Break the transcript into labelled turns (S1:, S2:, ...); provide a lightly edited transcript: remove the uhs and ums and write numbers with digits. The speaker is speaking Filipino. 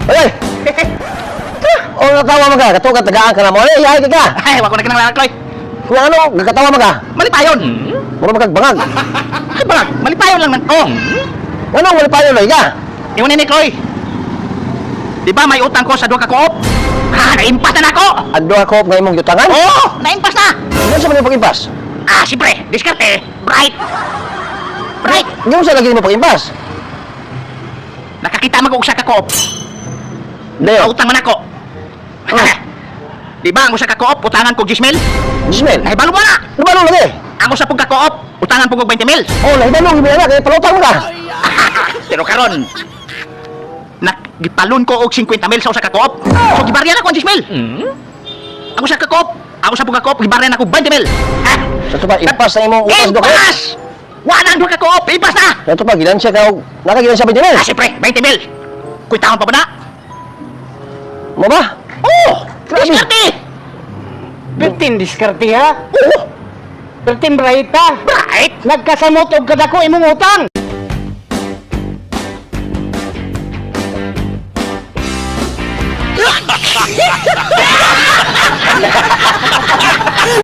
S1: Ay! O natawa mo ka, katukat tagaan ka na mo. Ay, ay, ka!
S2: Ay, wag ko na kinang Kloy.
S1: Kung ano, nagkatawa mo ka.
S2: Malipayon.
S1: Mura magkagbangag.
S2: Ay, bangag. Malipayon lang man. Oh.
S1: Ano, wala pa yun, ay ka?
S2: Iwan ni Kloy. Di ba may utang ko sa duha ka koop? Ha, naimpas na ako.
S1: Ando ako ngayon mong yutangan?
S2: Oo, naimpas na.
S1: Ano sa mga pag-impas?
S2: Ah, siyempre, diskarte. Bright. Bright.
S1: Hindi mo sa lagi mo pag-impas.
S2: Nakakita mag-uog sa ka koop.
S1: Leo,
S2: Utang man ako.
S1: Oh.
S2: Di ba ang usa ka koop, utangan ko 10 mil?
S1: Gismel.
S2: Ay, balo mo na.
S1: Nabalong lagi.
S2: Ang usa pong ka koop, utangan po ko 20 mil.
S1: Oh, nahibalong, hindi na, kaya palutang mo ka.
S2: Pero karon, gipalon ko og 50 mil sa usa ka koop. So gibaryan ako ang 10 mil. Ang usa ka koop, ang usa pong ka koop, gibaryan ako 20 mil. Ha?
S1: Sa tupa, impas na imong utas do ka.
S2: Impas! Wala ang duha ka koop, impas na!
S1: Sa tupa, gilansya ka, nakagilansya ba dyan
S2: Ah, siyempre, 20 mil. Kuy taon pa ba na?
S1: Mo ba?
S2: Oo!
S1: Grabe.
S2: Diskarte!
S3: Bertin diskarte ha?
S2: Oo!
S3: Bertin Brahita.
S2: Right!
S3: Nagkasamot og kadako imong utang.